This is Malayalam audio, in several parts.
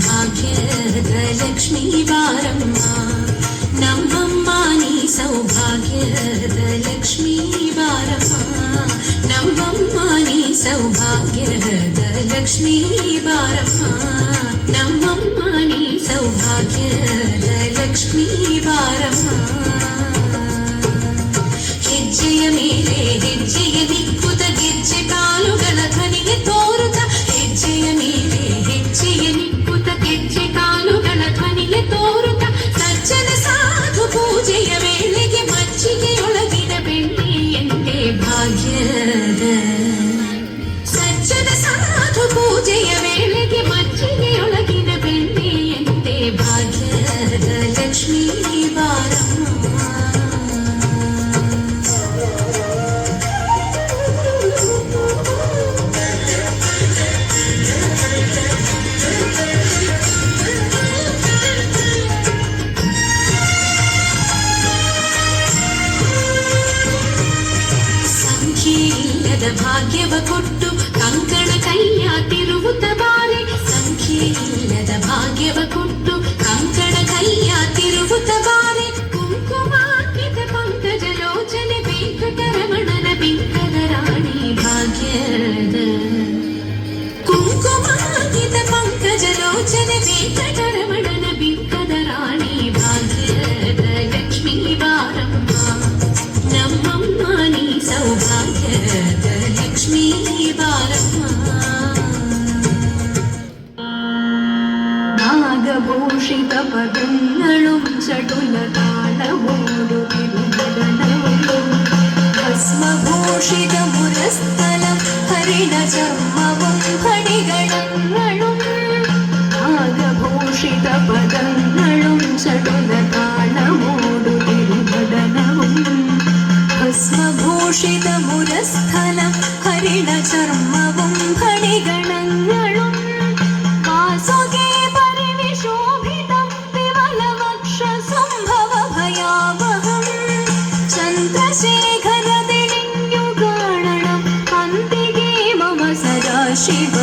ಭಾಗ್ಯದ ಲಕ್ಷ್ಮೀ ಬಾರಮ್ಮ ನಮ್ಮಮ್ಮ ನೀ ಸೌಭಾಗ್ಯದ ಲಕ್ಷ್ಮೀ ಬಾರಮ್ಮ ನಮ್ಮಮ್ಮ ನೀ ಸೌಭಾಗ್ಯದ ಲಕ್ಷ್ಮೀ ಬಾರಮ್ಮ ನಮ್ಮಮ್ಮ ನೀ ಸೌಭಾಗ್ಯದ ಲಕ್ಷ್ಮೀ ಬಾರಮ್ಮ ಹೆಜ್ಜೆಯ ಮೇಲೆ ಹೆಜ್ಜೆಯ ನಿಕ್ಕುತ ಗೆಜ್ಜೆ ಕಾಲುಗಳ ಧ್ವನಿಗೆ ತೋರುತ್ತ ಹೆಜ್ಜೆಯ ಮೇಲೆ ಹೆಜ್ಜೆಯ ನಿಕ್ಕುತ ಗೆಜ್ಜೆ ಕಾಲುಗಳ ಧ್ವನಿಗೆ ತೋರುತ್ತ ಸಜ್ಜನ ಸಾಧು ಪೂಜೆಯ ವೇಳೆಗೆ ಮಜ್ಜಿಗೆಯೊಳಗಿನ ಬೆಣ್ಣೆಯಂತೆ ಭಾಗ್ಯದ ಸಜ್ಜನ ಸಾಧು ಪೂಜೆಯ ವೇಳೆಗೆ ಮಜ್ಜಿಗೆಯೊಳಗಿನ ಬೆಣ್ಣೆಯಂತೆ ಭಾಗ್ಯದ ಲಕ್ಷ್ಮೀ ಬಾರಮ್ಮ ಭಾಗ್ಯವ ಕೊಟ್ಟು ಕಂಕಣ ಕೈಯ ತಿರುವುತ್ತ ಬಾರೆ ಸಂಖ್ಯೆ ಇಲ್ಲದ ಭಾಗ್ಯವ ಕೊಟ್ಟು ಕಂಕಣ ಕೈಯ ತಿರುವುತ್ತ ಬಾರೆ ಕುಂಕುಮಾಂಕಿತ ಪಂಕಜ ಲೋಚನೆ ವೆಂಕಟರಮಣನ ಬಿಂಕದ ರಾಣಿ ಭಾಗ್ಯದ ಕುಂಕುಮಾಂಕಿತ ಪಂಕಜ ಲೋಚನೆ ವೆಂಕಟರಮಣನ ಬಿಂಕದ ರಾಣಿ ಭಾಗ್ಯದ ಲಕ್ಷ್ಮೀ ಬಾರಮ್ಮ ನಮ್ಮಮ್ಮ ನೀ സൗഭാഗ്യദ ലക്ഷ്മീ ബാരമ്മ നാഗഭൂഷിത പദങ്ങളും ചടുലതാളമോടുതിരുനടനവും ഭസ്മഭൂഷിത മുരസ്ഥലം ഹരിണചർമ്മവും ഫണിഗണങ്ങളും നാഗഭൂഷിത പദങ്ങളും ചടുലതാളമോടുതിരുനടനവും ഭസ്മഭൂഷിത മുരസ്ഥലം ഹരിണചർമ്മവും ഫണിഗണങ്ങളും വാസുകേ പരിവിശോഭിതം വിമലവക്ഷസംഭവഭയാവഹം ചന്ദ്രശേഖരദിളിഞ്ഞു കാണണം അന്തികേ മമ സദാശിവ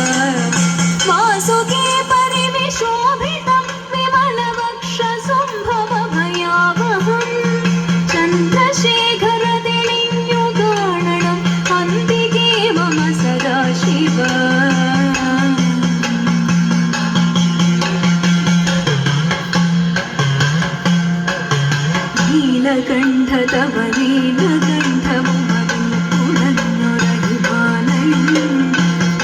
വാസുകേ പരിവിശോഭിതം വിമലവക്ഷസംഭവഭയാവഹം ചന്ദ്രശേഖര നീലകണ്ഠതവ നീലകണ്ഠവും കുടഞ്ഞൊരഹിമാലയും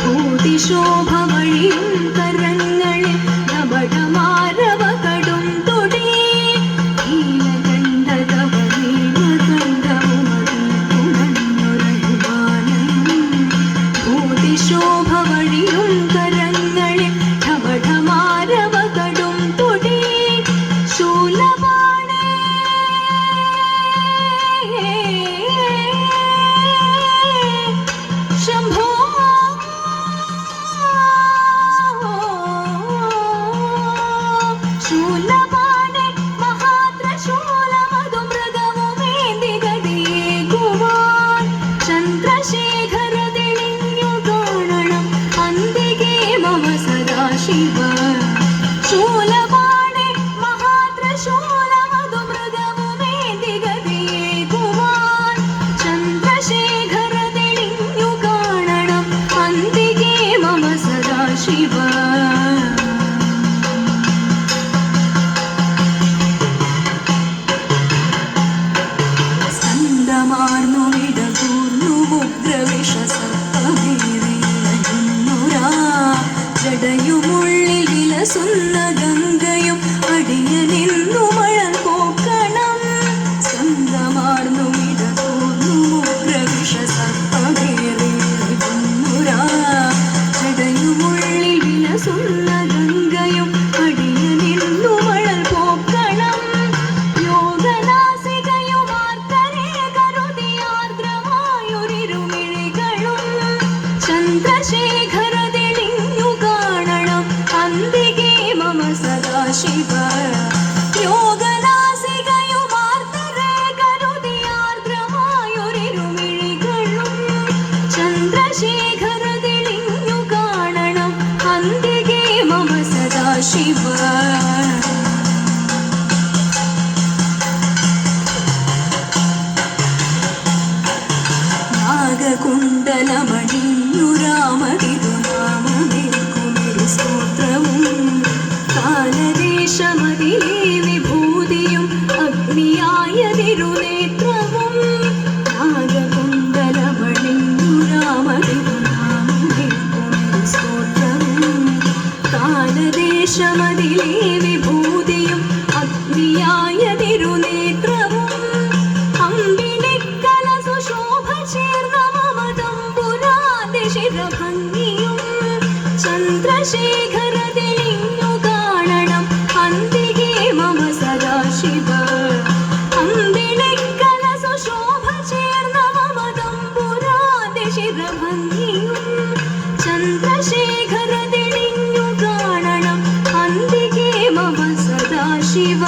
ഭൂതിശോഭ വഴിയും കരങ്ങളിൽ നവടമാരവ കടും തൊടി നീലകണ്ഠതവ നീലകണ്ഠവും കുടഞ്ഞൊരഹിമാലയും ഭൂതിശോഭ വഴിയും കരങ്ങളിൽ നവടമാരവ കടും തൊടി ശൂലവ ജടയുമുള്ളിൽ വിലസുന്ന ഗംഗയും അടിയനിന്നു മഴൽ പോക്കണം സ്വന്തമാർന്നു ഇടതോർന്നു മുഗ്രവിഷ സർപ്പമേറിയുരാ ജടയുമുള്ളിൽ വിലസുന്ന ഗംഗയും അടിയനിന്നു മഴൽ പോക്കണം യോഗനാസികയുമാർക്കരെ കരുതിയാർദ്രമായൊരിരുമിഴികളും ചന്ദ്രശേഖര അന്തികേ മമ സദാശിവ യോഗനാസികയുമാർത്തരെ കരുതിയാർദ്രമായൊരിരുമിഴികളും ചന്ദ്രശേഖര തെളിഞ്ഞു കാണണം അന്തികേ മമ സദാശിവ സദാശിവ നാഗകുണ്ടലമണിഞ്ഞു രാമതിരുനാമമേൽക്കുമൊരു സ്തോത്രവും കാലദേശമതിലേ വിഭൂതിയും അഗ്നിയായ തിരുനേത്രവും നാഗകുണ്ടലമണിഞ്ഞു രാമതിരുനാമമേൽക്കുമൊരു സ്തോത്രവും കാലദേശമതിലേ വിഭൂതിയും അഗ്നിയായ തിരുനേത്രവും അമ്പിളിക്കല സുശോഭ ചേർന്ന മമതമ്പുരാന്റെ ശിരഭംഗിയും ചന്ദ്രശേഖര തെളിഞ്ഞു കാണണം അന്തികേ മമ സദാശിവ അമ്പിളിക്കല സുശോഭ ചേർന്ന മമതമ്പുരാന്റെ ശിരഭംഗിയും ചന്ദ്രശേഖര തെളിഞ്ഞു കാണണം അന്തികേ മമ സദാശിവ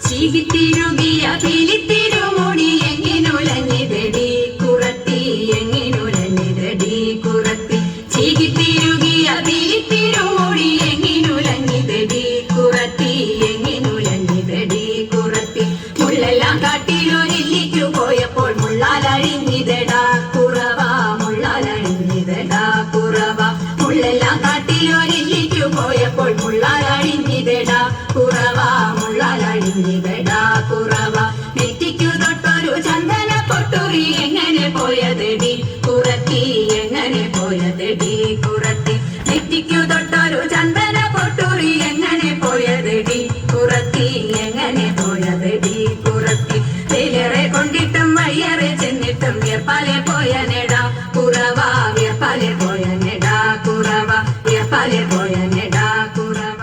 ചികിത്തിരുകിയ പിലിത്തിരുമുടി എങ്ങിനുലഞ്ഞിതടി കുറത്തി എങ്ങിനുലഞ്ഞിതടി കുറത്തി ചികിത്തിരുകിയ പിലിത്തിരുമുടി എങ്ങിനുലഞ്ഞിതടി കുറത്തി എങ്ങിനുലഞ്ഞിതടി കുറത്തി മുള്ളെല്ലാം കാട്ടിലൊരില്ലിക്കു പോയപ്പോൾ മുള്ളാലഴിഞ്ഞിതടാ കുറവ മുള്ളാലഴിഞ്ഞിതടാ കുറവ മുള്ളെല്ലാം കാട്ടിലൊരില്ലിക്കു പോയപ്പോൾ മുള്ളാലഴിഞ്ഞിതടാ കുറവ മുള്ളാലഴിഞ്ഞിതടാ കുറവ നെറ്റിക്കു തൊട്ടൊരു ചന്ദന പൊട്ടുറി എങ്ങനെ പോയതെടി കുറത്തി എങ്ങനെ പോയതെടി കുറത്തി നെറ്റിക്കു തൊട്ടൊരു ചന്ദന പൊട്ടുറി എങ്ങനെ പോയതെടി കുറത്തി എങ്ങനെ പോയതെടി കുറത്തി വേലേറെ കൊണ്ടിട്ടും വയ്യേറെ ചെന്നിട്ടും വിയർപ്പാലെ പോയനെടാ കുറവ വിയർപ്പാലെ പോയനെടാ കുറവ വിയർപ്പാലെ പോയനെടാ കുറവ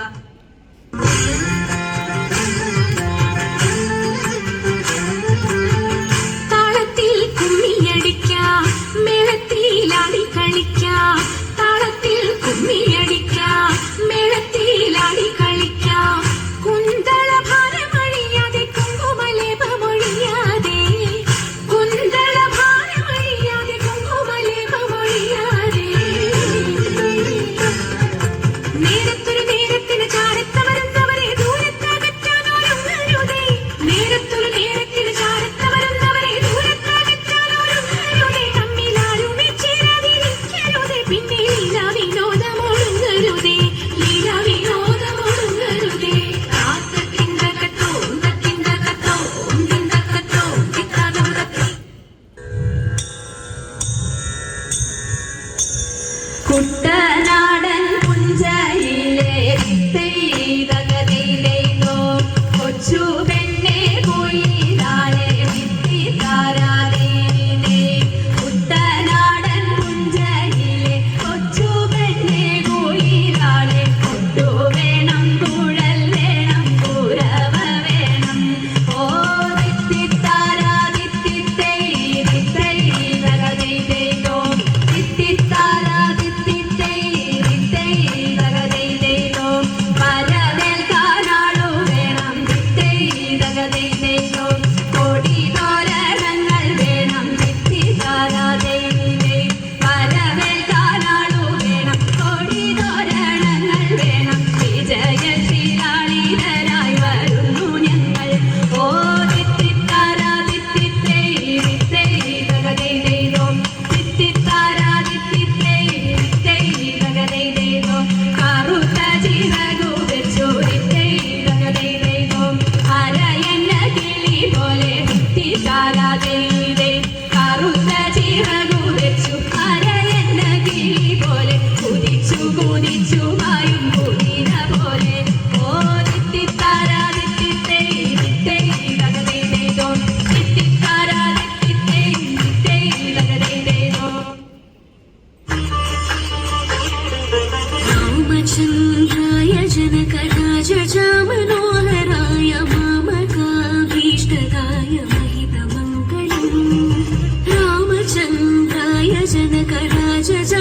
താളത്തിൽ കുമ്മിയടിക്കാം മേളത്തിലാടി കളിക്കാം താളത്തിൽ കുമ്മിയടിക്കാം മേളത്തിലാടി കളിക്കാം കുന്തള ഭാരമഴിയാതെ കുങ്കുമലേപമൊഴിയാതെ കുന്തള ഭാരമഴിയാതെ കുങ്കുമലേപമൊഴിയാതെ നേരത്തൊരു നേരത്തിന് ചാരത്തമരുന്നവരെ ദൂരത്തകറ്റാനോരുങ്ങരുതേ നേരത്തൊരു നേരത്തിന് ചാരത്തമരുന്നവരെ ദൂരത്തകറ്റാനോരുങ്ങരുതേ തമ്മിലാരുമേ ചേരാതിരിക്കരുതേ പിന്നെ ലീലാവിനോദമൊഴുങ്ങരുതേ ലീലാവിനോദമൊഴുങ്ങരുതേ താത്തക്കിന്തകത്തോ ഉന്തക്കിന്തകത്തോ ഉന്തിന്തകത്തോ ഉന്തിക്കാതുറത്തി കുട്ടനാടൻ പുഞ്ചയിലെ വിത്തൈതകതിയിലേക്കോ കൊച്ചു പെണ്ണെ പോയിരാളെ വിത്തി താരാതീനെ കുട്ടനാടൻ പുഞ്ചയിലെ കൊച്ചു പെണ്ണെ പോയിരാളെ കൊട്ടു വേണം കുഴൽ വേണം കുരവ വേണം ഓ വിത്തിത്താരാ വിത്തിത്തൈ വിത്തൈതകതിയിലേക്കോ വിത്തിത്താരാ വരവേൽക്കാനാളു വേണം വിത്തൈതകതിയിലേക്കോ കൊടി തോരണങ്ങൾ വേണം വിത്തിത്താരാതീനെ വരവേൽക്കാനാളു വേണം കൊടി തോരണങ്ങൾ വേണം വിജയശീലാളിതരായി വരുന്നു ഞങ്ങൾ ഓ വിത്തിത്താരാ വിത്തിത്തൈ വിത്തൈതകതിയിലേക്കോ വിത്തിത്താരാ വിത്തിത്തൈ വിത്തൈതകതിയിലേക്കോ കറുത്ത ചിറകു വെച്ചു വിത്തൈതകതിയിലേക്കോ അരയന്ന കിളി പോലെ വിത്തിത്താരാതീനെ കറുത്ത ചിറകു വെച്ചു അരയന്ന കിളി പോലെ കുതിച്ചു കുതിച്ചു വായും കുതിര പോലെ ഓ വിത്തിത്താരാ വിത്തിത്തൈ വിത്തൈതകതിയിലേക്കോ വിത്തിത്താരാ വിത്തിത്തൈ വിത്തൈതകതിയിലേക്കോ രാമചന്ദ്രായ जनकराजजामनोहराय मामकाभीष्टदाय महितमङ्गलम् रामचन्द्राय जनकराजजा